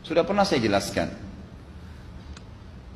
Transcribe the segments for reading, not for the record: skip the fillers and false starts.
Sudah pernah saya jelaskan.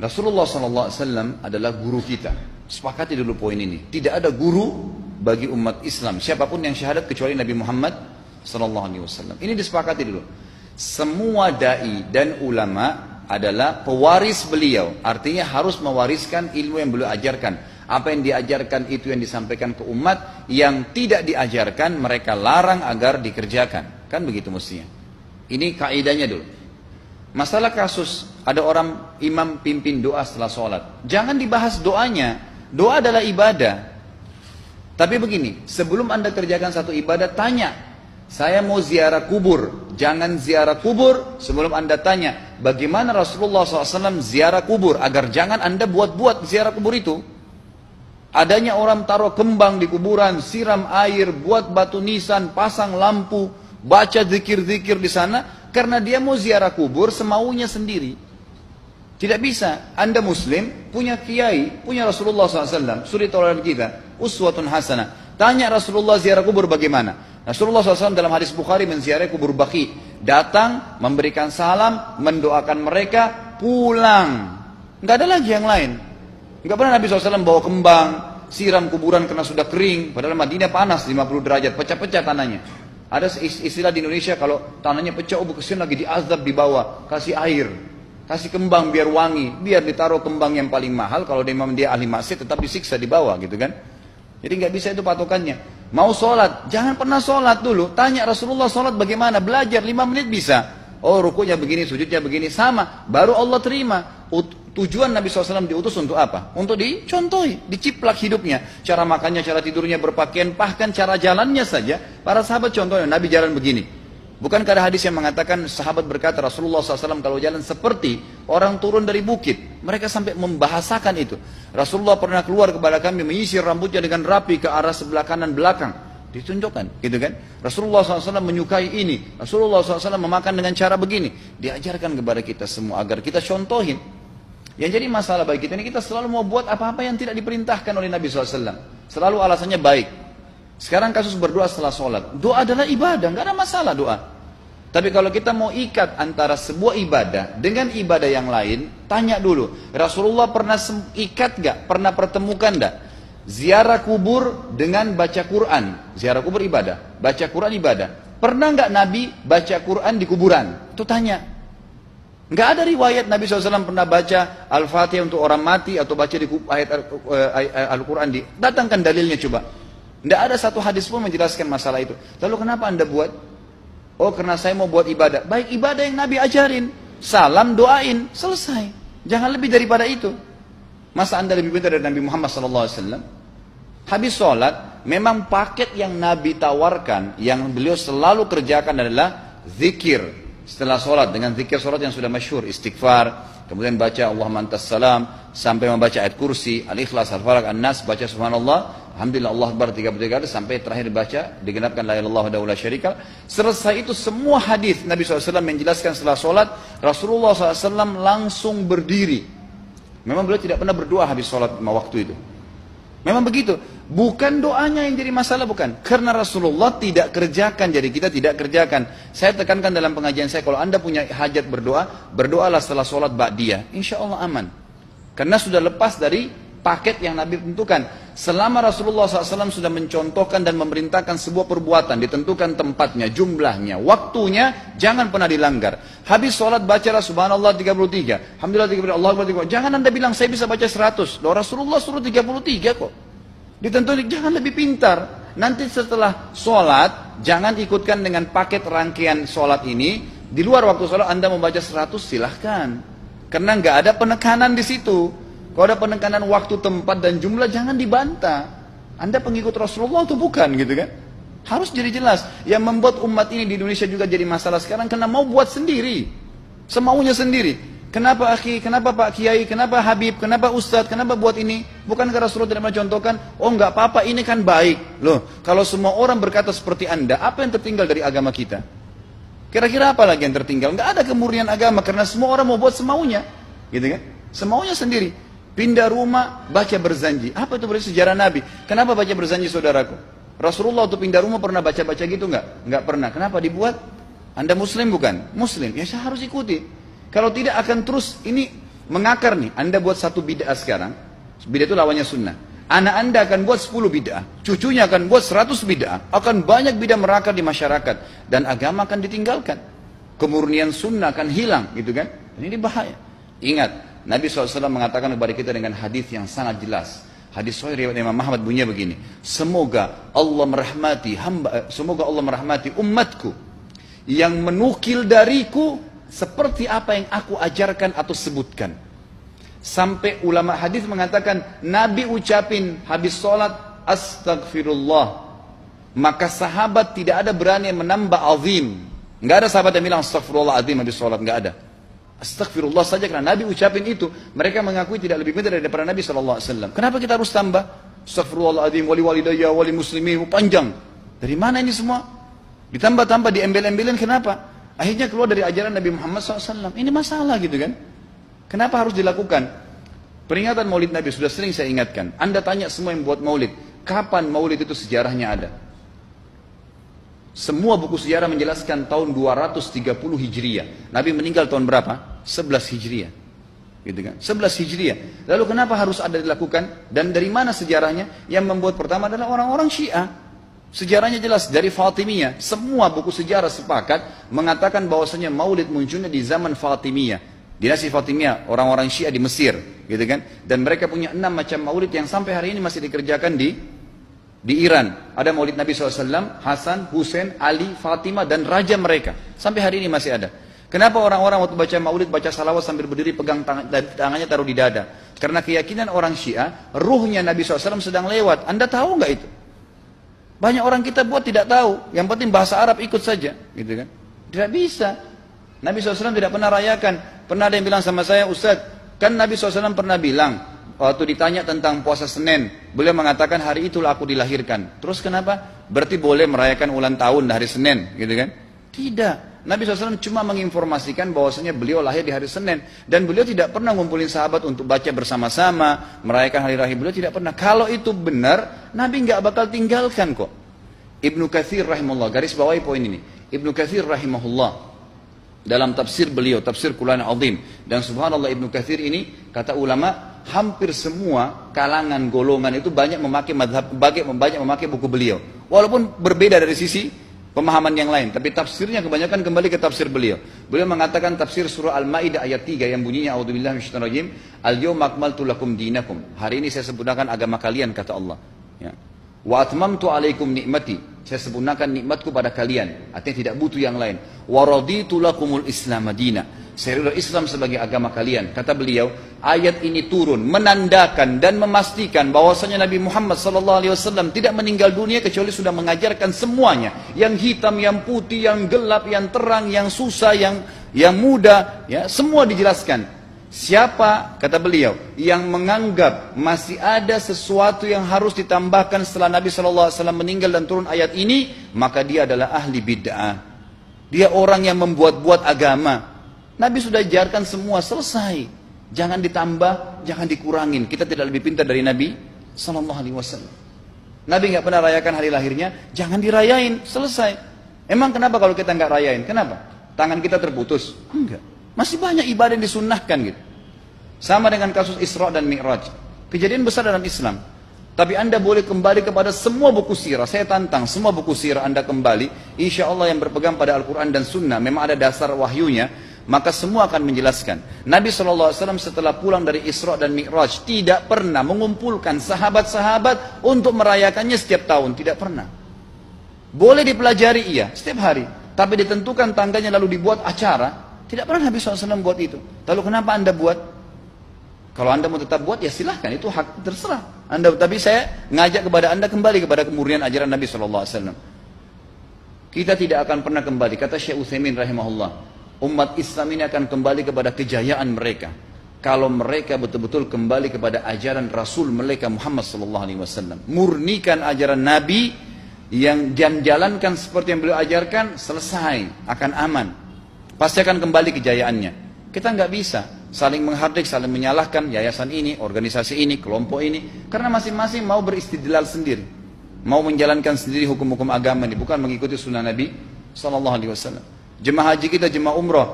Rasulullah SAW adalah guru kita. Sepakati dulu poin ini. Tidak ada guru bagi umat Islam siapapun yang syahadat kecuali Nabi Muhammad SAW. Ini disepakati dulu. Semua dai dan ulama adalah pewaris beliau. Artinya harus mewariskan ilmu yang beliau ajarkan. Apa yang diajarkan itu yang disampaikan ke umat. Yang tidak diajarkan mereka larang agar dikerjakan. Kan begitu mestinya. Ini kaidahnya dulu. Masalah kasus ada orang imam pimpin doa setelah sholat. Jangan dibahas doanya. Doa adalah ibadah. Tapi begini, sebelum anda kerjakan satu ibadah, tanya. Saya mau ziarah kubur. Jangan ziarah kubur sebelum anda tanya. Bagaimana Rasulullah SAW ziarah kubur. Agar jangan anda buat-buat ziarah kubur itu. Adanya orang taruh kembang di kuburan, siram air, buat batu nisan, pasang lampu, baca zikir-zikir di sana. Karena dia mau ziarah kubur semaunya sendiri. Tidak bisa. Anda muslim, punya kiai, punya Rasulullah SAW. Suri tauladan kita. Uswatun hasanah. Tanya Rasulullah ziarah kubur bagaimana. Rasulullah SAW dalam hadis Bukhari menziarahi kubur Baqi. Datang, memberikan salam, mendoakan mereka, pulang. Nggak ada lagi yang lain. Nggak pernah Nabi SAW bawa kembang, siram kuburan karena sudah kering. Padahal Madinah panas 50 derajat, pecah-pecah tanahnya. Ada istilah di Indonesia kalau tanahnya pecah, kesian lagi diazab di bawah, kasih air, kasih kembang biar wangi, biar ditaruh kembang yang paling mahal. Kalau dia ahli maksiat tetap disiksa di bawah gitu kan. Jadi nggak bisa itu patokannya. Mau sholat, jangan pernah sholat dulu. Tanya Rasulullah sholat bagaimana, belajar 5 menit bisa. Oh rukunya begini, sujudnya begini, sama. Baru Allah terima. Tujuan Nabi SAW diutus untuk apa? Untuk dicontohi, diciplak hidupnya. Cara makannya, cara tidurnya, berpakaian, bahkan cara jalannya saja. Para sahabat contohnya, Nabi jalan begini. Bukankah ada hadis yang mengatakan sahabat berkata Rasulullah SAW kalau jalan seperti orang turun dari bukit. Mereka sampai membahasakan itu. Rasulullah pernah keluar kepada kami menyisir rambutnya dengan rapi ke arah sebelah kanan belakang. Ditunjukkan, gitu kan? Rasulullah SAW menyukai ini. Rasulullah SAW memakan dengan cara begini. Diajarkan kepada kita semua agar kita contohin. Yang jadi masalah bagi kita ini, kita selalu mau buat apa-apa yang tidak diperintahkan oleh Nabi SAW. Selalu alasannya baik. Sekarang kasus berdoa setelah sholat. Doa adalah ibadah, nggak ada masalah doa. Tapi kalau kita mau ikat antara sebuah ibadah dengan ibadah yang lain, tanya dulu. Rasulullah pernah ikat nggak? Pernah pertemukan nggak? Ziarah kubur dengan baca Quran. Ziarah kubur ibadah, baca Quran ibadah. Pernah nggak Nabi baca Quran di kuburan? Itu tanya. Nggak ada riwayat Nabi SAW pernah baca Al-Fatihah untuk orang mati atau baca di ayat Al-Quran. Datangkan dalilnya coba. Nggak ada satu hadis pun menjelaskan masalah itu. Lalu kenapa anda buat? Oh karena saya mau buat ibadah. Baik ibadah yang Nabi ajarin. Salam doain. Selesai. Jangan lebih daripada itu. Masa anda lebih pintar dari Nabi Muhammad SAW? Habis sholat, memang paket yang Nabi tawarkan, yang beliau selalu kerjakan adalah zikir. Setelah sholat, dengan zikir sholat yang sudah masyhur, istighfar, kemudian baca Allahumma antas salam, sampai membaca ayat kursi, al-ikhlas, al-falaq, an-nas, baca subhanallah, alhamdulillah, Allah akbar 33 kali, sampai terakhir baca, digenapkan la ilaha illallah wahdahu la syarika lah. Selesai itu semua hadis Nabi SAW menjelaskan setelah sholat, Rasulullah SAW langsung berdiri. Memang beliau tidak pernah berdoa habis sholat waktu itu. Memang begitu. Bukan doanya yang jadi masalah, bukan. Karena Rasulullah tidak kerjakan, jadi kita tidak kerjakan. Saya tekankan dalam pengajian saya, kalau anda punya hajat berdoa, berdoalah setelah sholat ba'diyah. Insya Allah aman. Karena sudah lepas dari paket yang Nabi tentukan. Selama Rasulullah SAW sudah mencontohkan dan memerintahkan sebuah perbuatan, ditentukan tempatnya, jumlahnya, waktunya, jangan pernah dilanggar. Habis sholat bacalah subhanallah 33, alhamdulillah 33, Allah akbar 33. Jangan anda bilang saya bisa baca 100. Loh, Rasulullah suruh 33 kok. Ditentukan, jangan lebih pintar. Nanti setelah sholat, jangan ikutkan dengan paket rangkaian sholat ini. Di luar waktu sholat anda membaca 100, silahkan. Karena nggak ada penekanan di situ. Kalau ada penekanan waktu, tempat, dan jumlah, jangan dibantah. Anda pengikut Rasulullah atau bukan gitu kan? Harus jadi jelas. Yang membuat umat ini di Indonesia juga jadi masalah sekarang, karena mau buat sendiri. Semaunya sendiri. Kenapa akhi, kenapa Pak Kiai, kenapa Habib, kenapa Ustadz, kenapa buat ini? Bukankah Rasulullah tidak mencontohkan? Oh nggak apa-apa, ini kan baik. Loh, kalau semua orang berkata seperti anda, apa yang tertinggal dari agama kita? Kira-kira apa lagi yang tertinggal? Nggak ada kemurnian agama, karena semua orang mau buat semaunya. Gitu kan? Semaunya sendiri. Pindah rumah, baca berzanji. Apa itu berarti sejarah Nabi? Kenapa baca berzanji saudaraku? Rasulullah waktu pindah rumah pernah baca-baca gitu nggak? Nggak pernah. Kenapa dibuat? Anda muslim bukan? Muslim, ya saya harus ikuti. Kalau tidak akan terus ini mengakar nih. Anda buat satu bid'ah sekarang, bid'ah itu lawannya sunnah. Anak Anda akan buat 10 bid'ah, cucunya akan buat 100 bid'ah, akan banyak bid'ah merakar di masyarakat, dan agama akan ditinggalkan. Kemurnian sunnah akan hilang, gitu kan? Ini bahaya. Ingat, Nabi SAW mengatakan kepada kita dengan hadis yang sangat jelas. Hadis sahih riwayat Imam Ahmad bunyinya begini: semoga Allah merahmati umatku yang menukil dariku seperti apa yang aku ajarkan atau sebutkan. Sampai ulama hadis mengatakan Nabi ucapin habis sholat astagfirullah, maka sahabat tidak ada berani yang menambah azim. Nggak ada sahabat yang bilang astagfirullah azim habis sholat, nggak ada. Astagfirullah saja karena Nabi ucapin itu. Mereka mengakui tidak lebih pintar daripada Nabi SAW. Kenapa kita harus tambah astagfirullahaladzim, wali walidayya, wali muslimin, panjang? Dari mana ini semua? Ditambah-tambah, diembel-embelin, kenapa? Akhirnya keluar dari ajaran Nabi Muhammad SAW. Ini masalah gitu kan? Kenapa harus dilakukan? Peringatan maulid Nabi sudah sering saya ingatkan. Anda tanya semua yang buat maulid, kapan maulid itu sejarahnya ada? Semua buku sejarah menjelaskan tahun 230 Hijriah. Nabi meninggal tahun berapa? 11 Hijriah. Gitu kan? 11 Hijriah. Lalu kenapa harus ada dilakukan? Dan dari mana sejarahnya? Yang membuat pertama adalah orang-orang Syiah. Sejarahnya jelas dari Fatimiyah. Semua buku sejarah sepakat mengatakan bahwasanya maulid munculnya di zaman Fatimiyah. Dinasti Fatimiyah, orang-orang Syiah di Mesir, gitu kan? Dan mereka punya 6 macam maulid yang sampai hari ini masih dikerjakan di Iran. Ada maulid Nabi SAW, Hasan, Husain, Ali, Fatimah, dan raja mereka. Sampai hari ini masih ada. Kenapa orang-orang waktu baca maulid, baca salawat sambil berdiri pegang tangannya taruh di dada? Karena keyakinan orang Syiah, ruhnya Nabi SAW sedang lewat. Anda tahu nggak itu? Banyak orang kita buat tidak tahu. Yang penting bahasa Arab ikut saja, gitu kan? Tidak bisa. Nabi SAW tidak pernah rayakan. Pernah ada yang bilang sama saya, Ustaz, kan Nabi SAW pernah bilang, waktu ditanya tentang puasa Senin, beliau mengatakan hari itulah aku dilahirkan. Terus kenapa? Berarti boleh merayakan ulang tahun hari Senin, gitu kan? Tidak. Nabi SAW cuma menginformasikan bahwasanya beliau lahir di hari Senin. Dan beliau tidak pernah ngumpulin sahabat untuk baca bersama-sama, merayakan hari raya. Beliau tidak pernah. Kalau itu benar, Nabi nggak bakal tinggalkan kok. Ibnu Katsir rahimahullah, garis bawahi poin ini. Ibnu Katsir rahimahullah, dalam tafsir beliau, tafsir Quran Azim. Dan subhanallah Ibnu Katsir ini, kata ulama, hampir semua kalangan golongan itu banyak memakai banyak memakai buku beliau. Walaupun berbeda dari sisi pemahaman yang lain, tapi tafsirnya kebanyakan kembali ke tafsir beliau. Beliau mengatakan tafsir surah Al-Maidah ayat 3 yang bunyinya a'udzubillahi minasyaitonir rajim, al-yawma akmaltu lakum dinakum. Hari ini saya sempurnakan agama kalian, kata Allah. Ya. Wa atmamtu alaikum nikmati. Saya sempurnakan nikmatku pada kalian. Artinya tidak butuh yang lain. Wa raditu lakumul Islam madina. Saya ridha Islam sebagai agama kalian. Kata beliau, ayat ini turun menandakan dan memastikan bahwasanya Nabi Muhammad SAW tidak meninggal dunia kecuali sudah mengajarkan semuanya. Yang hitam, yang putih, yang gelap, yang terang, yang susah, yang muda, ya, semua dijelaskan. Siapa, kata beliau, yang menganggap masih ada sesuatu yang harus ditambahkan setelah Nabi SAW meninggal dan turun ayat ini, maka dia adalah ahli bid'ah. Dia orang yang membuat-buat agama. Nabi sudah ajarkan semua, selesai. Jangan ditambah, jangan dikurangin. Kita tidak lebih pintar dari Nabi SAW. Nabi nggak pernah rayakan hari lahirnya, jangan dirayain, selesai. Emang kenapa kalau kita nggak rayain? Kenapa? Tangan kita terputus? Enggak. Masih banyak ibadah yang disunnahkan gitu. Sama dengan kasus Isra dan Mi'raj. Kejadian besar dalam Islam. Tapi Anda boleh kembali kepada semua buku sirah. Saya tantang semua buku sirah Anda kembali. Insya Allah yang berpegang pada Al-Quran dan Sunnah. Memang ada dasar wahyunya. Maka semua akan menjelaskan. Nabi SAW setelah pulang dari Isra dan Mi'raj tidak pernah mengumpulkan sahabat-sahabat untuk merayakannya setiap tahun. Tidak pernah. Boleh dipelajari iya, setiap hari. Tapi ditentukan tanggalnya lalu dibuat acara. Tidak pernah Nabi SAW buat itu. Lalu kenapa Anda buat? Kalau Anda mau tetap buat, ya silahkan. Itu hak terserah Anda. Tapi saya ngajak kepada Anda kembali kepada kemurnian ajaran Nabi SAW. Kita tidak akan pernah kembali. Kata Syekh Utsaimin rahimahullah, umat Islam ini akan kembali kepada kejayaan mereka kalau mereka betul-betul kembali kepada ajaran Rasul mereka Muhammad SAW. Murnikan ajaran Nabi yang jalankan seperti yang beliau ajarkan, selesai, akan aman. Pasti akan kembali kejayaannya. Kita nggak bisa saling menghardik, saling menyalahkan yayasan ini, organisasi ini, kelompok ini, karena masing-masing mau beristidlal sendiri, mau menjalankan sendiri hukum-hukum agama ini, bukan mengikuti sunnah Nabi SAW. Jemaah haji kita, jemaah umrah,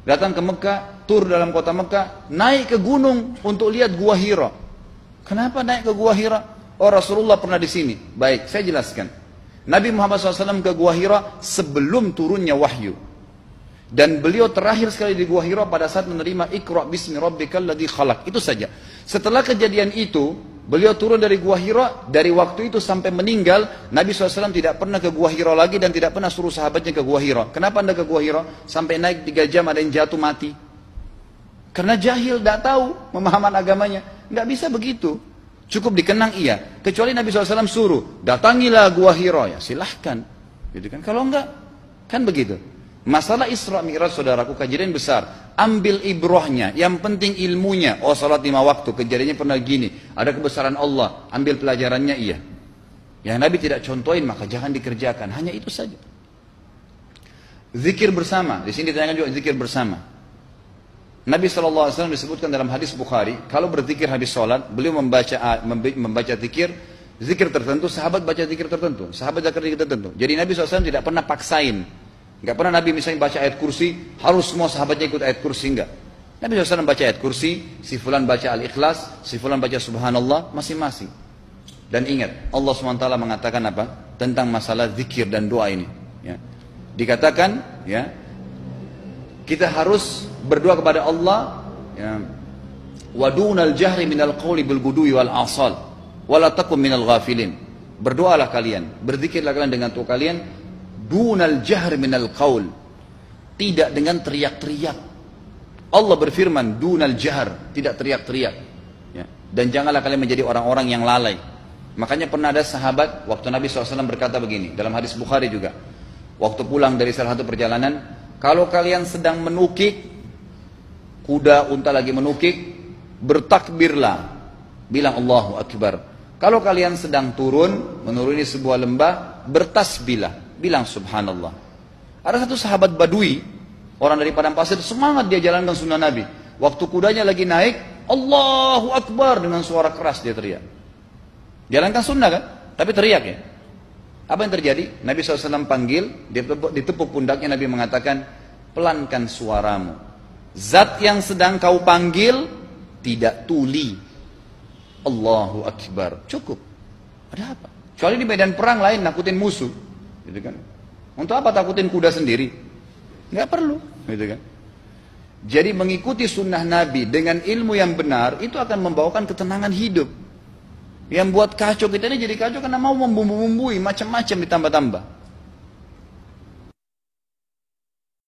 datang ke Mekah, tur dalam kota Mekah, naik ke gunung untuk lihat Gua Hira. Kenapa naik ke Gua Hira? Oh, Rasulullah pernah di sini. Baik, saya jelaskan. Nabi Muhammad SAW ke Gua Hira sebelum turunnya wahyu. Dan beliau terakhir sekali di Gua Hira pada saat menerima Iqra bismi rabbikal ladzi khalaq. Itu saja. Setelah kejadian itu, beliau turun dari Gua Hira. Dari waktu itu sampai meninggal, Nabi SAW tidak pernah ke Gua Hira lagi dan tidak pernah suruh sahabatnya ke Gua Hira. Kenapa anda ke Gua Hira? Sampai naik 3 jam ada yang jatuh mati. Karena jahil, tidak tahu pemahaman agamanya. Nggak bisa begitu. Cukup dikenang iya. Kecuali Nabi SAW suruh, datangilah Gua Hira. Ya silahkan. Gitu kan? Kalau enggak, kan begitu. Masalah Isra Mi'raj, saudaraku, kejadian besar. Ambil ibrahnya, yang penting ilmunya. Oh, salat 5 waktu, kejadiannya pernah gini. Ada kebesaran Allah, ambil pelajarannya iya. Yang Nabi tidak contohin, maka jangan dikerjakan. Hanya itu saja. Zikir bersama, di sini ditanyakan juga zikir bersama. Nabi SAW disebutkan dalam hadis Bukhari, kalau berzikir habis sholat, beliau membaca zikir tertentu, sahabat baca zikir tertentu, sahabat baca zikir tertentu. Jadi Nabi SAW tidak pernah paksain. Enggak pernah Nabi misalnya baca ayat kursi, harus semua sahabatnya ikut ayat kursi, enggak. Nabi SAW baca ayat kursi, si fulan baca al-ikhlas, si fulan baca subhanallah, masing-masing. Dan ingat, Allah SWT mengatakan apa? Tentang masalah zikir dan doa ini. Ya. Dikatakan, ya, kita harus berdoa kepada Allah, ya, wadunal jahri minal qawli bil gudui wal asal, wala takum minal ghafilin. Berdoalah kalian, berzikirlah kalian dengan doa kalian, dunal jahr minal qaul, tidak dengan teriak-teriak. Allah berfirman dunal jahr, tidak teriak-teriak, ya. Dan janganlah kalian menjadi orang-orang yang lalai. Makanya pernah ada sahabat, waktu Nabi SAW berkata begini, dalam hadis Bukhari juga, waktu pulang dari salah satu perjalanan, kalau kalian sedang menukik, kuda, unta lagi menukik, bertakbirlah, bilang Allahu Akbar. Kalau kalian sedang turun, menuruni sebuah lembah, bertasbihlah, bilang subhanallah. Ada satu sahabat badui, orang dari padang pasir, semangat dia jalankan sunnah Nabi. Waktu kudanya lagi naik, Allahu Akbar, dengan suara keras dia teriak. Jalankan sunnah kan? Tapi teriak ya. Apa yang terjadi? Nabi SAW panggil, ditepuk pundaknya, Nabi mengatakan, pelankan suaramu. Zat yang sedang kau panggil tidak tuli. Allahu Akbar. Cukup. Ada apa? Kecuali di medan perang lain nakutin musuh. Gitu kan? Untuk apa takutin kuda sendiri? Nggak perlu, gitu kan? Jadi mengikuti sunnah Nabi dengan ilmu yang benar itu akan membawakan ketenangan hidup. Yang buat kacau kita ini jadi kacau karena mau membumbu-bumbui macam-macam ditambah-tambah.